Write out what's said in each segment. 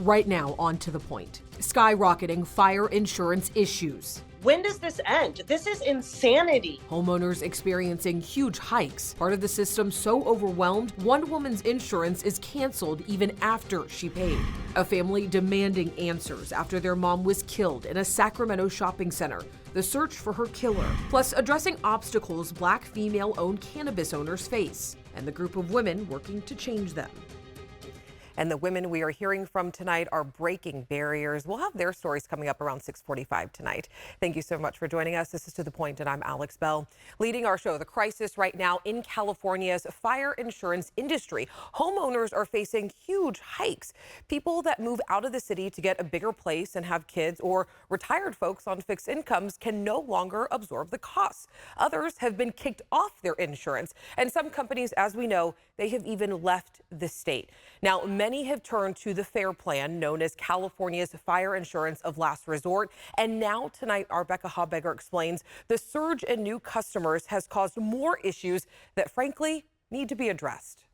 Right now, on to the point. Skyrocketing fire insurance issues. When does this end? This is insanity. Homeowners experiencing huge hikes. Part of the system so overwhelmed, one woman's insurance is canceled even after she paid. A family demanding answers after their mom was killed in a Sacramento shopping center. The search for her killer. Plus, addressing obstacles Black female-owned cannabis owners face. And the group of women working to change them. And the women we are hearing from tonight are breaking barriers. We'll have their stories coming up around 6:45 tonight. Thank you so much for joining us. This is To the Point, and I'm Alex Bell. Leading our show, the crisis right now in California's fire insurance industry. Homeowners are facing huge hikes. People that move out of the city to get a bigger place and have kids, or retired folks on fixed incomes, can no longer absorb the costs. Others have been kicked off their insurance, and some companies, as we know, they have even left the state. Now, many have turned to the FAIR plan, known as California's fire insurance of last resort. And now tonight, our Becca Habegger explains the surge in new customers has caused more issues that frankly need to be addressed.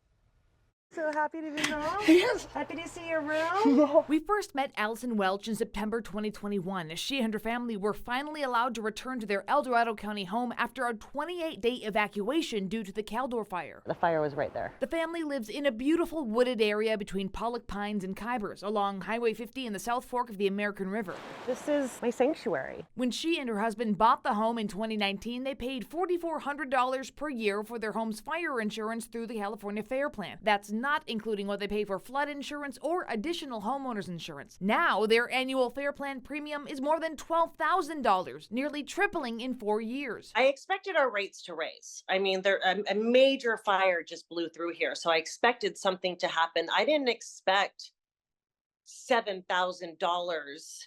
So happy to be home. Yes. Happy to see your room. We first met Allison Welch in September 2021 as she and her family were finally allowed to return to their El Dorado County home after a 28-day evacuation due to the Caldor fire. The fire was right there. The family lives in a beautiful wooded area between Pollock Pines and Kybers along Highway 50 in the South Fork of the American River. This is my sanctuary. When she and her husband bought the home in 2019, they paid $4,400 per year for their home's fire insurance through the California FAIR plan. That's not including what they pay for flood insurance or additional homeowners insurance. Now, their annual FAIR plan premium is more than $12,000, nearly tripling in 4 years. I expected our rates to raise. I mean, a major fire just blew through here, so I expected something to happen. I didn't expect $7,000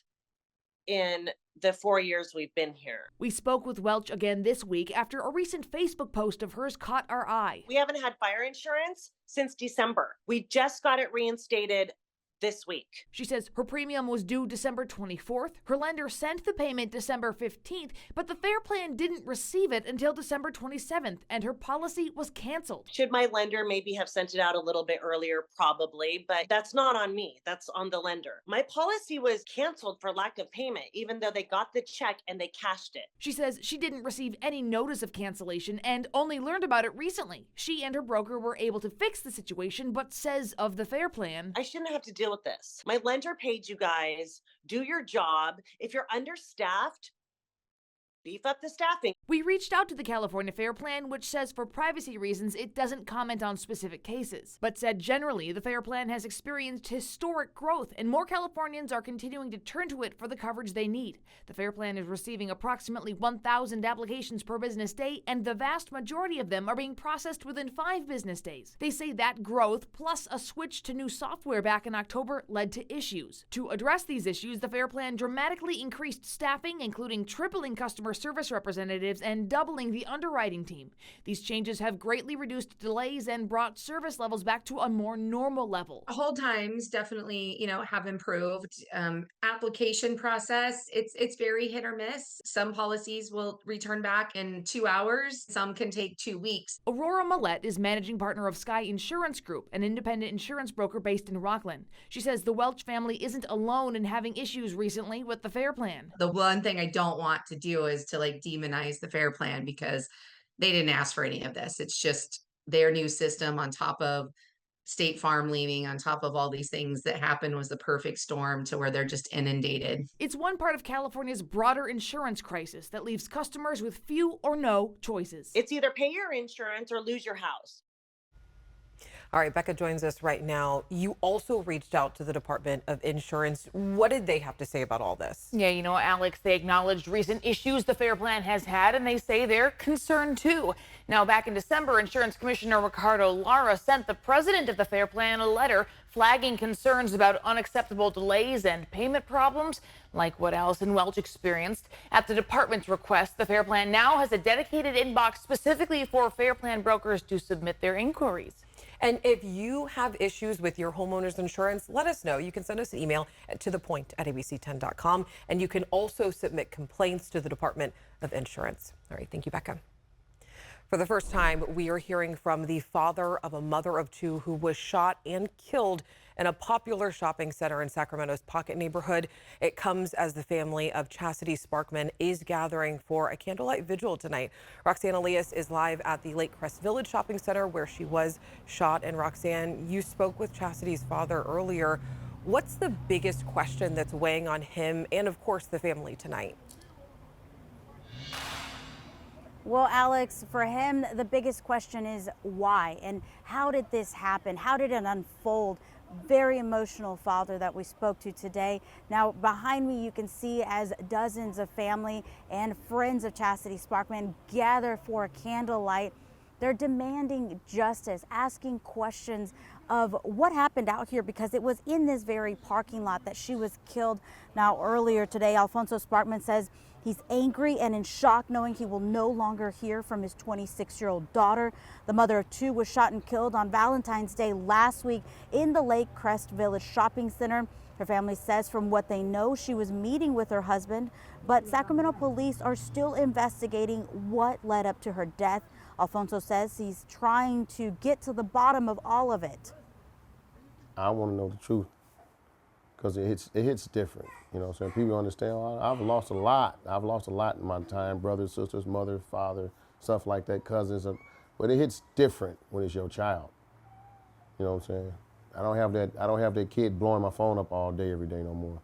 in the 4 years we've been here. We spoke with Welch again this week after a recent Facebook post of hers caught our eye. We haven't had fire insurance since December. We just got it reinstated this week. She says her premium was due December 24th. Her lender sent the payment December 15th, but the FAIR plan didn't receive it until December 27th, and her policy was canceled. Should my lender maybe have sent it out a little bit earlier? Probably, but that's not on me. That's on the lender. My policy was canceled for lack of payment, even though they got the check and they cashed it. She says she didn't receive any notice of cancellation and only learned about it recently. She and her broker were able to fix the situation, but says of the FAIR plan, I shouldn't have to deal with this. My lender paid you guys. Do your job. If you're understaffed, beef up the staffing. We reached out to the California FAIR plan, which says for privacy reasons it doesn't comment on specific cases, but said generally the FAIR plan has experienced historic growth and more Californians are continuing to turn to it for the coverage they need. The FAIR plan is receiving approximately 1,000 applications per business day, and the vast majority of them are being processed within 5 business days. They say that growth, plus a switch to new software back in October, led to issues. To address these issues, the FAIR plan dramatically increased staffing, including tripling customer service representatives and doubling the underwriting team. These changes have greatly reduced delays and brought service levels back to a more normal level. Hold times definitely, have improved. Application process, it's very hit or miss. Some policies will return back in 2 hours. Some can take 2 weeks. Aurora Millette is managing partner of Sky Insurance Group, an independent insurance broker based in Rockland. She says the Welch family isn't alone in having issues recently with the FAIR plan. The one thing I don't want to do is to demonize the FAIR plan because they didn't ask for any of this. It's just their new system on top of State Farm leaving, on top of all these things that happened, was the perfect storm to where they're just inundated. It's one part of California's broader insurance crisis that leaves customers with few or no choices. It's either pay your insurance or lose your house. All right, Becca joins us right now. You also reached out to the Department of Insurance. What did they have to say about all this? Yeah, Alex, they acknowledged recent issues the FAIR plan has had, and they say they're concerned too. Now, back in December, Insurance Commissioner Ricardo Lara sent the president of the FAIR plan a letter flagging concerns about unacceptable delays and payment problems, like what Allison Welch experienced. At the department's request, the FAIR plan now has a dedicated inbox specifically for FAIR plan brokers to submit their inquiries. And if you have issues with your homeowner's insurance, let us know. You can send us an email at tothepoint@abc10.com, and you can also submit complaints to the Department of Insurance. All right, thank you, Becca. For the first time, we are hearing from the father of a mother of 2 who was shot and killed in a popular shopping center in Sacramento's Pocket neighborhood. It comes as the family of Chastity Sparkman is gathering for a candlelight vigil tonight. Roxanne Elias is live at the Lake Crest Village Shopping Center where she was shot. And Roxanne, you spoke with Chastity's father earlier. What's the biggest question that's weighing on him and, of course, the family tonight? Well, Alex, for him, the biggest question is why and how did this happen? How did it unfold? Very emotional father that we spoke to today. Now, behind me, you can see as dozens of family and friends of Chastity Sparkman gather for a candlelight. They're demanding justice, asking questions of what happened out here because it was in this very parking lot that she was killed. Now, earlier today, Alfonso Sparkman says he's angry and in shock knowing he will no longer hear from his 26-year-old daughter. The mother of two was shot and killed on Valentine's Day last week in the Lake Crest Village Shopping Center. Her family says from what they know, she was meeting with her husband, but Sacramento police are still investigating what led up to her death. Alfonso says he's trying to get to the bottom of all of it. I want to know the truth because it hits different. You know what I'm saying? People understand, I've lost a lot. I've lost a lot in my time, brothers, sisters, mother, father, stuff like that, cousins. But it hits different when it's your child. You know what I'm saying? I don't have that kid blowing my phone up all day, every day no more.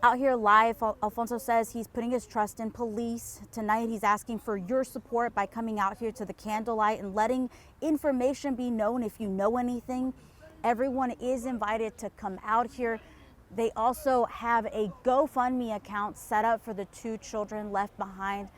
Out here live, Alfonso says he's putting his trust in police. Tonight, he's asking for your support by coming out here to the candlelight and letting information be known if you know anything. Everyone is invited to come out here. They also have a GoFundMe account set up for the two children left behind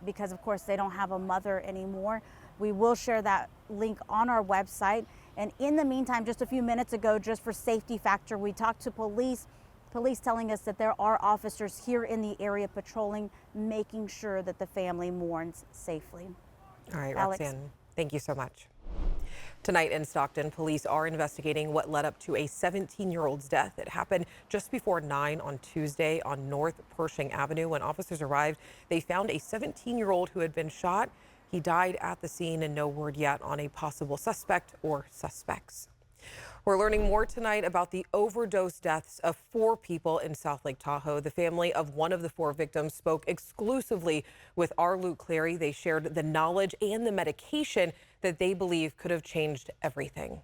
because, of course, they don't have a mother anymore. We will share that link on our website. And in the meantime, just a few minutes ago, just for safety factor, we talked to police. Police telling us that there are officers here in the area patrolling, making sure that the family mourns safely. All right, Alex. Roxanne, thank you so much. Tonight in Stockton, police are investigating what led up to a 17-year-old's death. It happened just before 9 on Tuesday on North Pershing Avenue. When officers arrived, they found a 17-year-old who had been shot. He died at the scene, and no word yet on a possible suspect or suspects. We're learning more tonight about the overdose deaths of 4 people in South Lake Tahoe. The family of one of the 4 victims spoke exclusively with our Luke Clary. They shared the knowledge and the medication that they believe could have changed everything.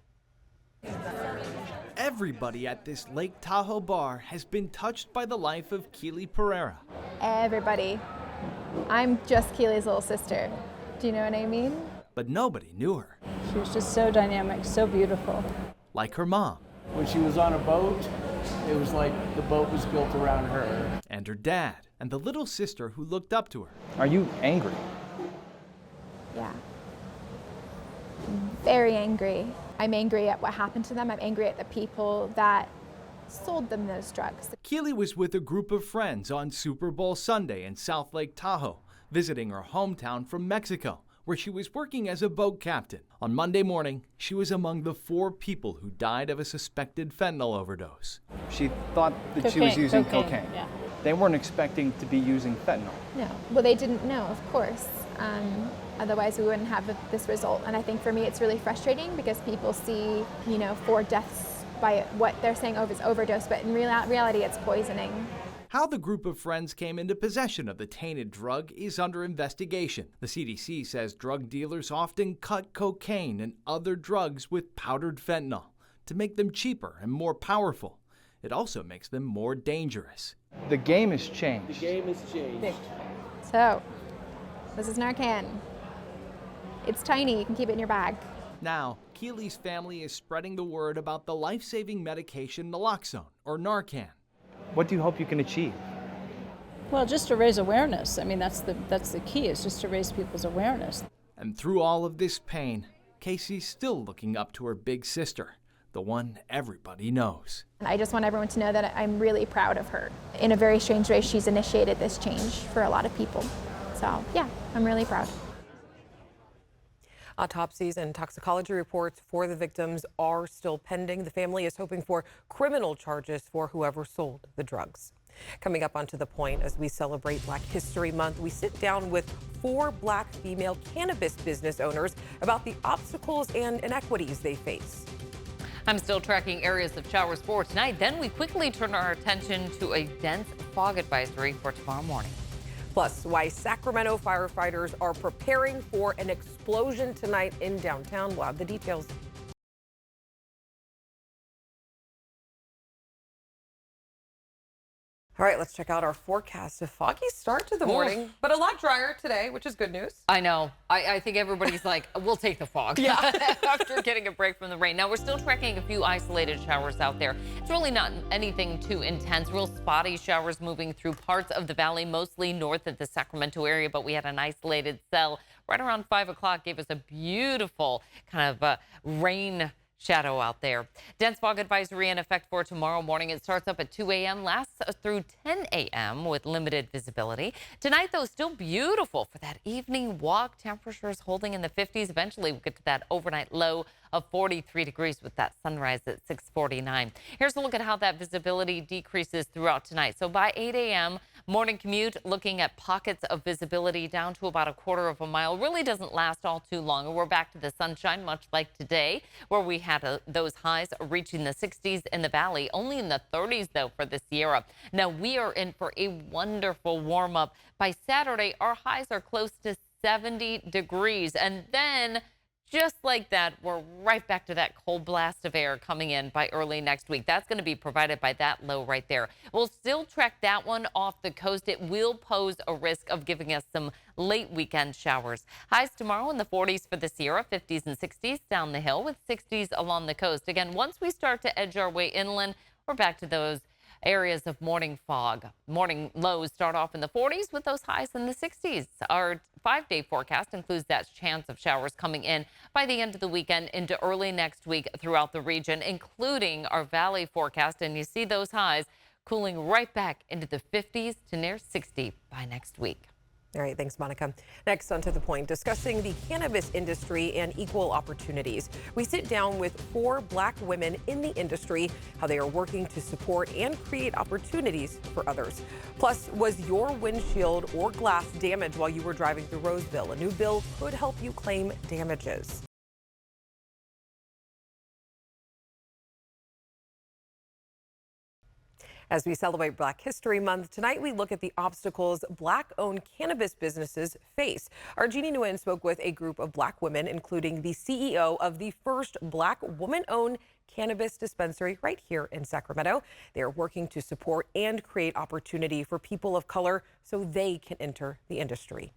Everybody at this Lake Tahoe bar has been touched by the life of Keely Pereira. Everybody. I'm just Keely's little sister. Do you know what I mean? But nobody knew her. She was just so dynamic, so beautiful. Like her mom. When she was on a boat, it was like the boat was built around her. And her dad, and the little sister who looked up to her. Are you angry? Yeah. Very angry. I'm angry at what happened to them. I'm angry at the people that sold them those drugs. Keely was with a group of friends on Super Bowl Sunday in South Lake Tahoe, visiting her hometown from Mexico, where she was working as a boat captain. On Monday morning, she was among the 4 people who died of a suspected fentanyl overdose. She thought that she was using cocaine. Yeah. They weren't expecting to be using fentanyl. No. Well, they didn't know, of course. Otherwise, we wouldn't have this result. And I think for me, it's really frustrating because people see, 4 deaths by what they're saying is overdose, but in reality, it's poisoning. How the group of friends came into possession of the tainted drug is under investigation. The CDC says drug dealers often cut cocaine and other drugs with powdered fentanyl to make them cheaper and more powerful. It also makes them more dangerous. The game has changed. The game has changed. So, this is Narcan. It's tiny, you can keep it in your bag. Now, Keely's family is spreading the word about the life-saving medication naloxone, or Narcan. What do you hope you can achieve? Well, just to raise awareness. I mean, that's the key, is just to raise people's awareness. And through all of this pain, Casey's still looking up to her big sister, the one everybody knows. I just want everyone to know that I'm really proud of her. In a very strange way, she's initiated this change for a lot of people. So, yeah, I'm really proud. Autopsies and toxicology reports for the victims are still pending. The family is hoping for criminal charges for whoever sold the drugs. Coming up onto the point as we celebrate Black History Month, we sit down with 4 Black female cannabis business owners about the obstacles and inequities they face. I'm still tracking areas of showers for tonight. Then we quickly turn our attention to a dense fog advisory for tomorrow morning. Plus, why Sacramento firefighters are preparing for an explosion tonight in downtown. We'll have the details. All right, let's check out our forecast. A foggy start to the morning, but a lot drier today, which is good news. I know. I think everybody's like, we'll take the fog. Yeah. After getting a break from the rain. Now, we're still tracking a few isolated showers out there. It's really not anything too intense. Real spotty showers moving through parts of the valley, mostly north of the Sacramento area, but we had an isolated cell right around 5 o'clock, gave us a beautiful kind of rain shadow out there. Dense fog advisory in effect for tomorrow morning. It starts up at 2 a.m., lasts through 10 a.m. with limited visibility. Tonight, though, still beautiful for that evening walk. Temperatures holding in the 50s. Eventually, we'll get to that overnight low of 43 degrees with that sunrise at 6:49. Here's a look at how that visibility decreases throughout tonight. So by 8 a.m., morning commute, looking at pockets of visibility down to about a quarter of a mile. Really doesn't last all too long. We're back to the sunshine, much like today, where we had those highs reaching the 60s in the valley, only in the 30s, though, for the Sierra. Now, we are in for a wonderful warm up. By Saturday, our highs are close to 70 degrees. And then, just like that, we're right back to that cold blast of air coming in by early next week. That's going to be provided by that low right there. We'll still track that one off the coast. It will pose a risk of giving us some late weekend showers. Highs tomorrow in the 40s for the Sierra, 50s and 60s down the hill with 60s along the coast. Again, once we start to edge our way inland, we're back to those areas of morning fog. Morning lows start off in the 40s with those highs in the 60s. Our 5-day forecast includes that chance of showers coming in by the end of the weekend into early next week throughout the region, including our valley forecast. And you see those highs cooling right back into the 50s to near 60 by next week. All right, thanks, Monica. Next, on to the point, discussing the cannabis industry and equal opportunities. We sit down with 4 Black women in the industry, how they are working to support and create opportunities for others. Plus, was your windshield or glass damaged while you were driving through Roseville? A new bill could help you claim damages. As we celebrate Black History Month, tonight we look at the obstacles Black-owned cannabis businesses face. Our Jeannie Nguyen spoke with a group of Black women, including the CEO of the first Black woman-owned cannabis dispensary right here in Sacramento. They are working to support and create opportunity for people of color so they can enter the industry.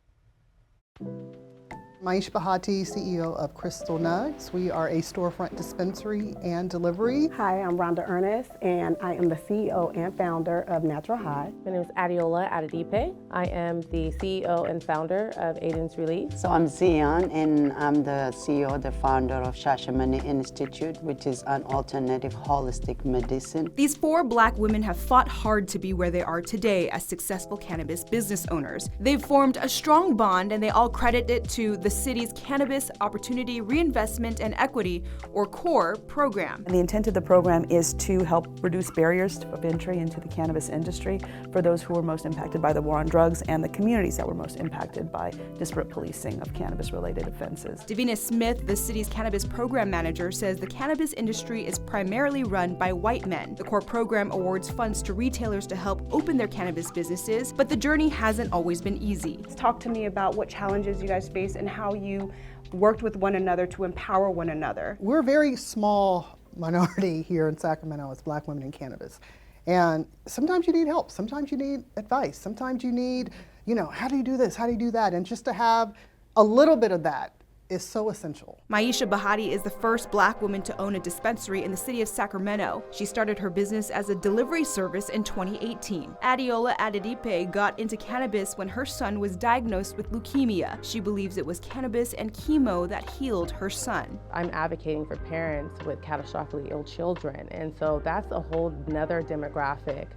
Maisha Bahati, CEO of Crystal Nugs. We are a storefront dispensary and delivery. Hi, I'm Rhonda Ernest, and I am the CEO and founder of Natural High. My name is Adiola Adedipe. I am the CEO and founder of Aiden's Relief. So I'm Zion, and I'm the CEO, the founder of Shashamane Institute, which is an alternative holistic medicine. These 4 Black women have fought hard to be where they are today as successful cannabis business owners. They've formed a strong bond, and they all credit it to the city's Cannabis Opportunity Reinvestment and Equity, or CORE, program. And the intent of the program is to help reduce barriers of entry into the cannabis industry for those who were most impacted by the war on drugs and the communities that were most impacted by disparate policing of cannabis-related offenses. Davina Smith, the city's cannabis program manager, says the cannabis industry is primarily run by white men. The CORE program awards funds to retailers to help open their cannabis businesses, but the journey hasn't always been easy. Talk to me about what challenges you guys face and how you worked with one another to empower one another. We're a very small minority here in Sacramento as Black women in cannabis. And sometimes you need help, sometimes you need advice, sometimes you need, how do you do this, how do you do that? And just to have a little bit of that is so essential. Maisha Bahati is the first Black woman to own a dispensary in the city of Sacramento. She started her business as a delivery service in 2018. Adiola Adedipe got into cannabis when her son was diagnosed with leukemia. She believes it was cannabis and chemo that healed her son. I'm advocating for parents with catastrophically ill children, and so that's a whole nother demographic.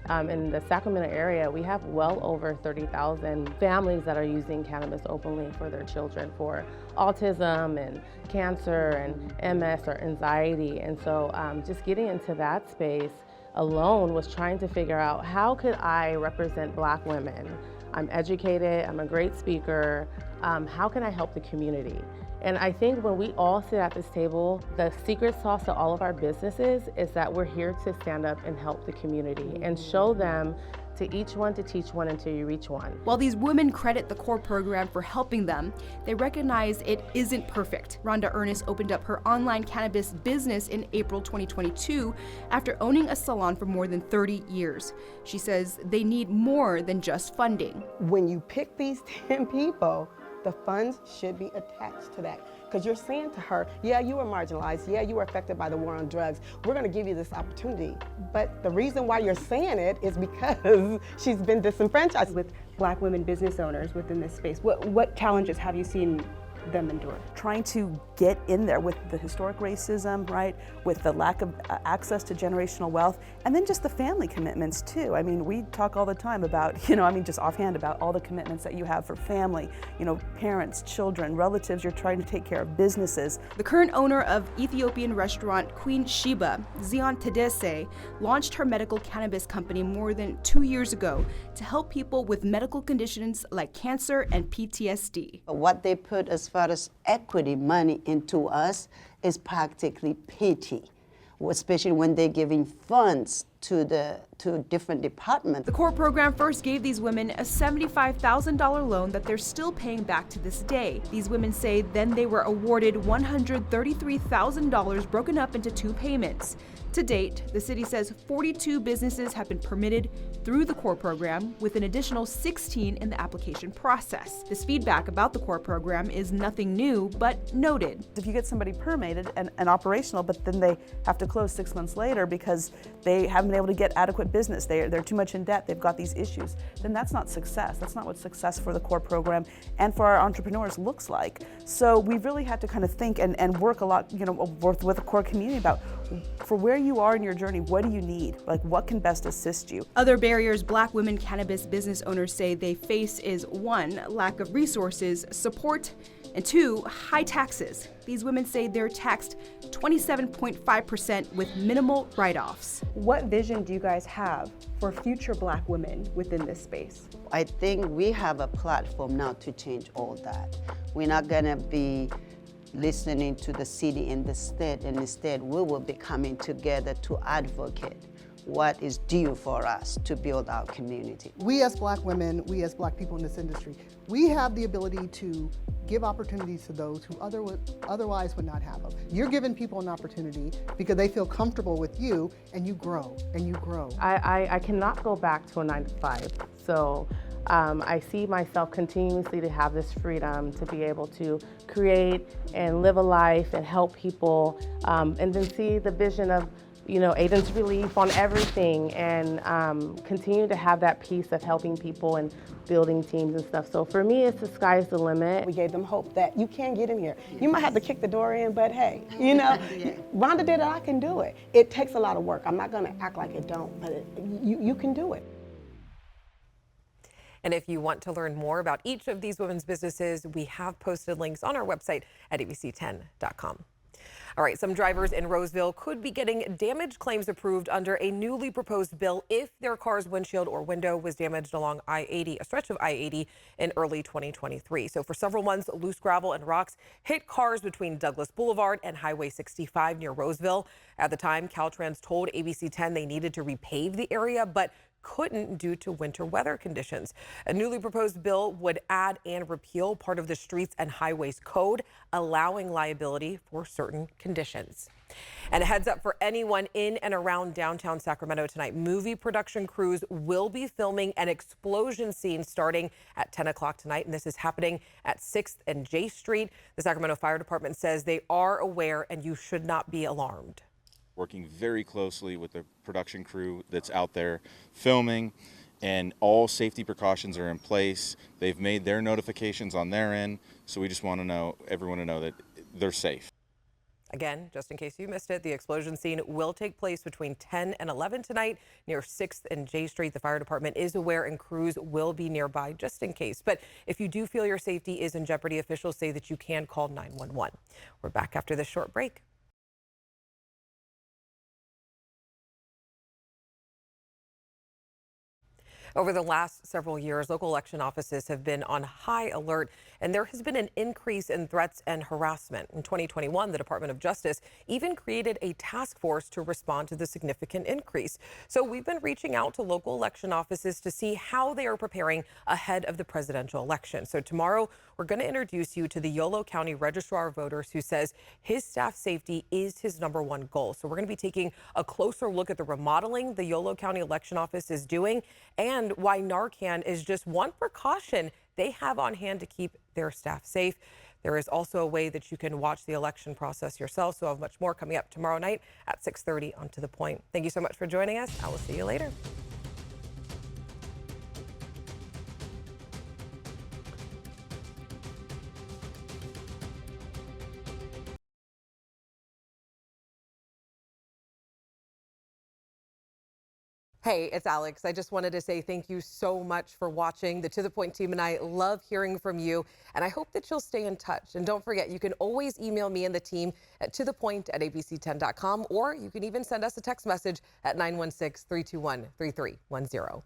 In the Sacramento area, we have well over 30,000 families that are using cannabis openly for their children for autism and cancer and MS or anxiety. And so just getting into that space alone was trying to figure out how could I represent Black women. I'm educated, I'm a great speaker, how can I help the community? And I think when we all sit at this table, the secret sauce to all of our businesses is that we're here to stand up and help the community and show them to each one to teach one until you reach one. While these women credit the CORE program for helping them, they recognize it isn't perfect. Rhonda Ernest opened up her online cannabis business in April 2022 after owning a salon for more than 30 years. She says they need more than just funding. When you pick these 10 people, the funds should be attached to that. Because you're saying to her, yeah, you were marginalized, yeah, you were affected by the war on drugs, we're gonna give you this opportunity. But the reason why you're saying it is because she's been disenfranchised. With Black women business owners within this space, what challenges have you seen them endure? Trying to get in there with the historic racism, right, with the lack of access to generational wealth, and then just the family commitments too. I mean, we talk all the time about, just offhand about all the commitments that you have for family, parents, children, relatives you're trying to take care of, businesses. The current owner of Ethiopian restaurant Queen Sheba, Zion Tedese, launched her medical cannabis company more than 2 years ago to help people with medical conditions like cancer and PTSD. What they put as far as equity money into us is practically pity, especially when they're giving funds to different departments. The CORE program first gave these women a $75,000 loan that they're still paying back to this day. These women say then they were awarded $133,000 broken up into 2 payments. To date, the city says 42 businesses have been permitted through the CORE program, with an additional 16 in the application process. This feedback about the CORE program is nothing new, but noted. If you get somebody permitted and operational, but then they have to close 6 months later because they haven't been able to get adequate business, they're too much in debt, they've got these issues, then that's not success. That's not what success for the CORE program and for our entrepreneurs looks like. So we've really had to kind of think and work a lot, work with the CORE community about for where you are in your journey, what do you need? Like, what can best assist you? Other barriers Black women cannabis business owners say they face is 1, lack of resources, support, and 2, high taxes. These women say they're taxed 27.5% with minimal write-offs. What vision do you guys have for future Black women within this space? I think we have a platform now to change all that. We're not gonna be listening to the city and the state, and instead we will be coming together to advocate what is due for us to build our community. We as Black women, we as Black people in this industry, we have the ability to give opportunities to those who otherwise would not have them. You're giving people an opportunity because they feel comfortable with you, and you grow, and you grow. I cannot go back to a 9 to 5, so I see myself continuously to have this freedom to be able to create and live a life and help people, and then see the vision of Aiden's relief on everything, and continue to have that piece of helping people and building teams and stuff. So for me, it's the sky's the limit. We gave them hope that you can get in here. You might have to kick the door in, but hey, Rhonda did it, I can do it. It takes a lot of work. I'm not gonna act like it don't, but you can do it. And if you want to learn more about each of these women's businesses, we have posted links on our website at abc10.com. All right, some drivers in Roseville could be getting damage claims approved under a newly proposed bill if their car's windshield or window was damaged along I-80, a stretch of I-80 in early 2023. So for several months, loose gravel and rocks hit cars between Douglas Boulevard and Highway 65 near Roseville. At the time, Caltrans told ABC10 they needed to repave the area, but couldn't due to winter weather conditions. A newly proposed bill would add and repeal part of the Streets and Highways Code, allowing liability for certain conditions. And a heads up for anyone in and around downtown Sacramento tonight. Movie production crews will be filming an explosion scene starting at 10 o'clock tonight, and this is happening at 6th and J Street. The Sacramento Fire Department says they are aware and you should not be alarmed. Working very closely with the production crew that's out there filming, and all safety precautions are in place. They've made their notifications on their end, so we just want everyone to know that they're safe. Again, just in case you missed it, the explosion scene will take place between 10 and 11 tonight near 6th and J Street. The fire department is aware and crews will be nearby just in case. But if you do feel your safety is in jeopardy, officials say that you can call 911. We're back after this short break. Over the last several years, local election offices have been on high alert, and there has been an increase in threats and harassment. In 2021, the Department of Justice even created a task force to respond to the significant increase. So we've been reaching out to local election offices to see how they are preparing ahead of the presidential election. So tomorrow, we're going to introduce you to the Yolo County Registrar of Voters, who says his staff safety is his #1 goal. So we're going to be taking a closer look at the remodeling the Yolo County Election Office is doing and why Narcan is just one precaution they have on hand to keep their staff safe. There is also a way that you can watch the election process yourself. So I'll have much more coming up tomorrow night at 6:30 on To The Point. Thank you so much for joining us. I will see you later. Hey, it's Alex. I just wanted to say thank you so much for watching. The To The Point team and I love hearing from you, and I hope that you'll stay in touch. And don't forget, you can always email me and the team at tothepoint@abc10.com, or you can even send us a text message at 916-321-3310.